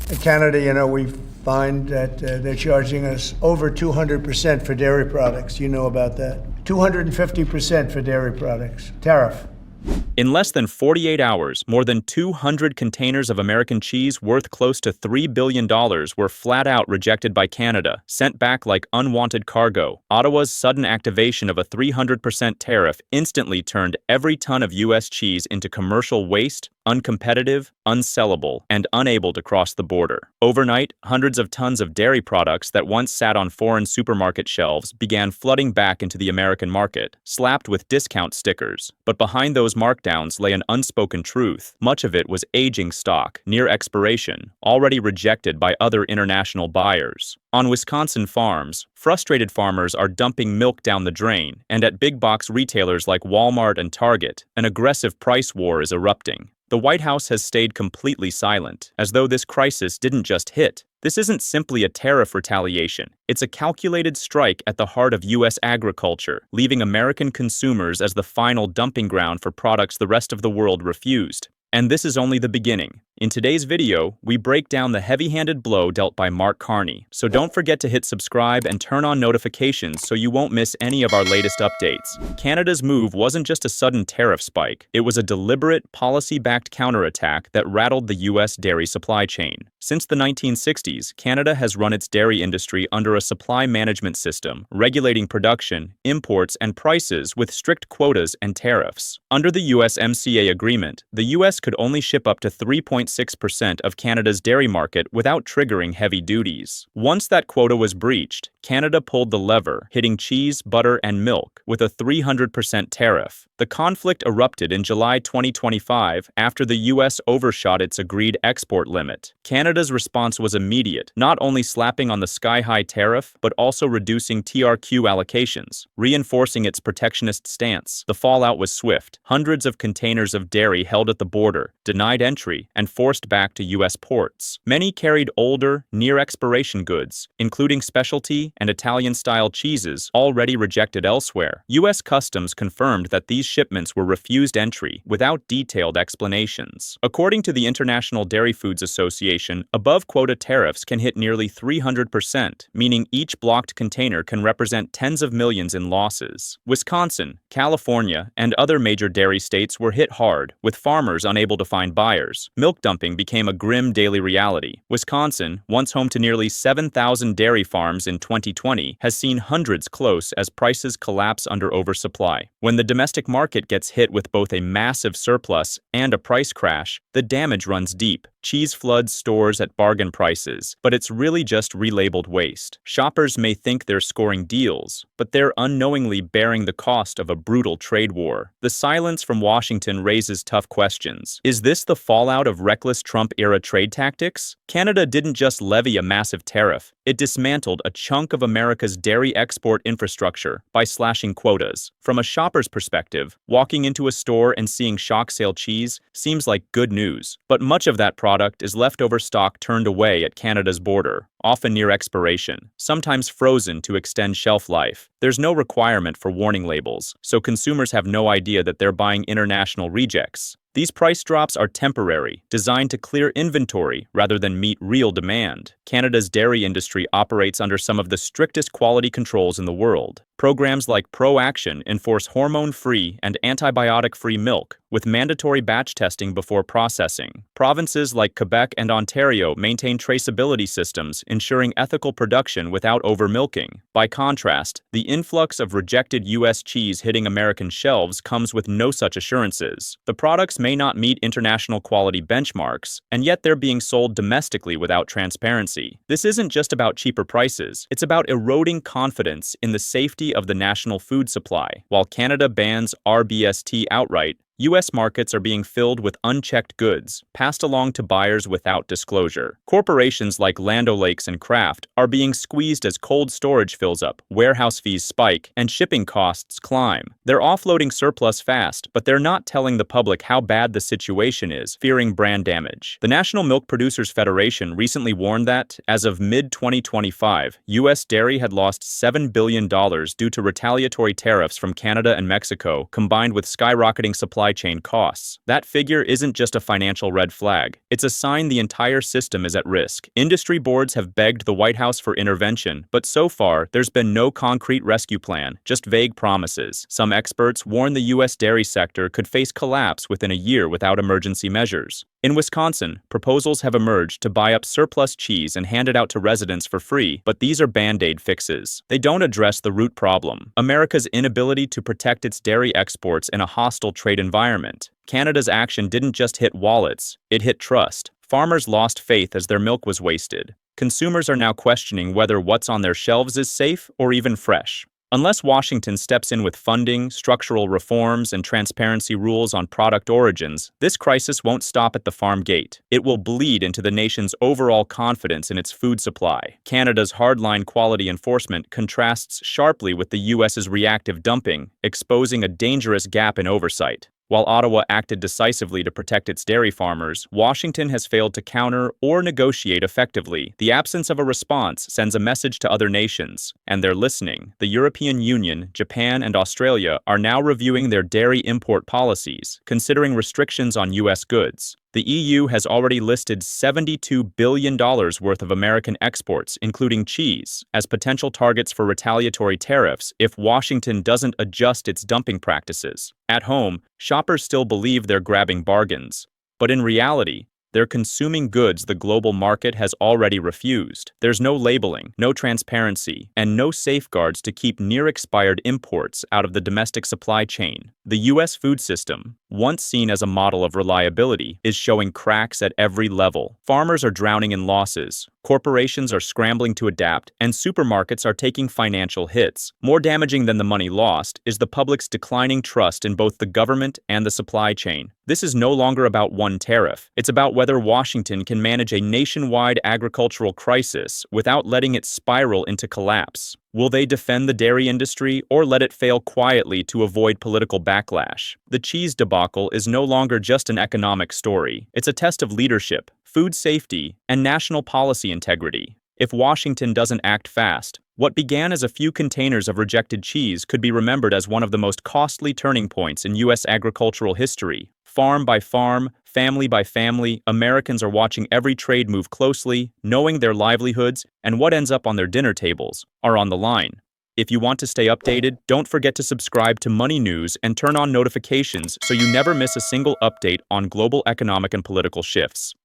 In Canada, we find that they're charging us over 200% for dairy products. You know about that. 250% for dairy products. Tariff. In less than 48 hours, more than 200 containers of American cheese worth close to $3 billion were flat out rejected by Canada, sent back like unwanted cargo. Ottawa's sudden activation of a 300% tariff instantly turned every ton of U.S. cheese into commercial waste, uncompetitive, unsellable, and unable to cross the border. Overnight, hundreds of tons of dairy products that once sat on foreign supermarket shelves began flooding back into the American market, slapped with discount stickers. But behind those markdowns lay an unspoken truth. Much of it was aging stock, near expiration, already rejected by other international buyers. On Wisconsin farms, frustrated farmers are dumping milk down the drain, and at big box retailers like Walmart and Target, an aggressive price war is erupting. The White House has stayed completely silent, as though this crisis didn't just hit. This isn't simply a tariff retaliation. It's a calculated strike at the heart of U.S. agriculture, leaving American consumers as the final dumping ground for products the rest of the world refused. And this is only the beginning. In today's video, we break down the heavy-handed blow dealt by Mark Carney, so don't forget to hit subscribe and turn on notifications so you won't miss any of our latest updates. Canada's move wasn't just a sudden tariff spike, it was a deliberate, policy-backed counterattack that rattled the U.S. dairy supply chain. Since the 1960s, Canada has run its dairy industry under a supply management system, regulating production, imports, and prices with strict quotas and tariffs. Under the USMCA agreement, the U.S. could only ship up to 3.6% of Canada's dairy market without triggering heavy duties. Once that quota was breached, Canada pulled the lever, hitting cheese, butter, and milk with a 300% tariff. The conflict erupted in July 2025 after the U.S. overshot its agreed export limit. Canada's response was immediate, not only slapping on the sky-high tariff, but also reducing TRQ allocations, reinforcing its protectionist stance. The fallout was swift. Hundreds of containers of dairy held at the border, denied entry, and forced back to U.S. ports. Many carried older, near-expiration goods, including specialty and Italian-style cheeses already rejected elsewhere. U.S. Customs confirmed that these shipments were refused entry without detailed explanations. According to the International Dairy Foods Association, above-quota tariffs can hit nearly 300%, meaning each blocked container can represent tens of millions in losses. Wisconsin, California, and other major dairy states were hit hard, with farmers unable to find buyers. Milk dumping became a grim daily reality. Wisconsin, once home to nearly 7,000 dairy farms in 2020, has seen hundreds close as prices collapse under oversupply. When the domestic market gets hit with both a massive surplus and a price crash, the damage runs deep. Cheese floods stores at bargain prices, but it's really just relabeled waste. Shoppers may think they're scoring deals, but they're unknowingly bearing the cost of a brutal trade war. The silence from Washington raises tough questions. Is this the fallout of reckless Trump-era trade tactics? Canada didn't just levy a massive tariff. It dismantled a chunk of America's dairy export infrastructure by slashing quotas. From a shopper's perspective, walking into a store and seeing shock sale cheese seems like good news, but much of that product is leftover stock turned away at Canada's border, often near expiration, sometimes frozen to extend shelf life. There's no requirement for warning labels, so consumers have no idea that they're buying international rejects. These price drops are temporary, designed to clear inventory rather than meet real demand. Canada's dairy industry operates under some of the strictest quality controls in the world. Programs like ProAction enforce hormone-free and antibiotic-free milk, with mandatory batch testing before processing. Provinces like Quebec and Ontario maintain traceability systems, ensuring ethical production without over-milking. By contrast, the influx of rejected U.S. cheese hitting American shelves comes with no such assurances. The products may not meet international quality benchmarks, and yet they're being sold domestically without transparency. This isn't just about cheaper prices, it's about eroding confidence in the safety of the national food supply. While Canada bans RBST outright, U.S. markets are being filled with unchecked goods, passed along to buyers without disclosure. Corporations like Land O'Lakes and Kraft are being squeezed as cold storage fills up, warehouse fees spike, and shipping costs climb. They're offloading surplus fast, but they're not telling the public how bad the situation is, fearing brand damage. The National Milk Producers Federation recently warned that, as of mid-2025, U.S. dairy had lost $7 billion due to retaliatory tariffs from Canada and Mexico, combined with skyrocketing supply supply chain costs. That figure isn't just a financial red flag. It's a sign the entire system is at risk. Industry boards have begged the White House for intervention, but so far, there's been no concrete rescue plan, just vague promises. Some experts warn the U.S. dairy sector could face collapse within a year without emergency measures. In Wisconsin, proposals have emerged to buy up surplus cheese and hand it out to residents for free, but these are band-aid fixes. They don't address the root problem: America's inability to protect its dairy exports in a hostile trade environment. Canada's action didn't just hit wallets, it hit trust. Farmers lost faith as their milk was wasted. Consumers are now questioning whether what's on their shelves is safe or even fresh. Unless Washington steps in with funding, structural reforms, and transparency rules on product origins, this crisis won't stop at the farm gate. It will bleed into the nation's overall confidence in its food supply. Canada's hardline quality enforcement contrasts sharply with the U.S.'s reactive dumping, exposing a dangerous gap in oversight. While Ottawa acted decisively to protect its dairy farmers, Washington has failed to counter or negotiate effectively. The absence of a response sends a message to other nations, and they're listening. The European Union, Japan, and Australia are now reviewing their dairy import policies, considering restrictions on U.S. goods. The EU has already listed $72 billion worth of American exports, including cheese, as potential targets for retaliatory tariffs if Washington doesn't adjust its dumping practices. At home, shoppers still believe they're grabbing bargains. But in reality, they're consuming goods the global market has already refused. There's no labeling, no transparency, and no safeguards to keep near-expired imports out of the domestic supply chain. The U.S. food system, once seen as a model of reliability, is showing cracks at every level. Farmers are drowning in losses, corporations are scrambling to adapt, and supermarkets are taking financial hits. More damaging than the money lost is the public's declining trust in both the government and the supply chain. This is no longer about one tariff. It's about whether Washington can manage a nationwide agricultural crisis without letting it spiral into collapse. Will they defend the dairy industry or let it fail quietly to avoid political backlash? The cheese debacle is no longer just an economic story. It's a test of leadership, food safety, and national policy integrity. If Washington doesn't act fast, what began as a few containers of rejected cheese could be remembered as one of the most costly turning points in U.S. agricultural history. Farm by farm, family by family, Americans are watching every trade move closely, knowing their livelihoods and what ends up on their dinner tables are on the line. If you want to stay updated, don't forget to subscribe to Money News and turn on notifications so you never miss a single update on global economic and political shifts.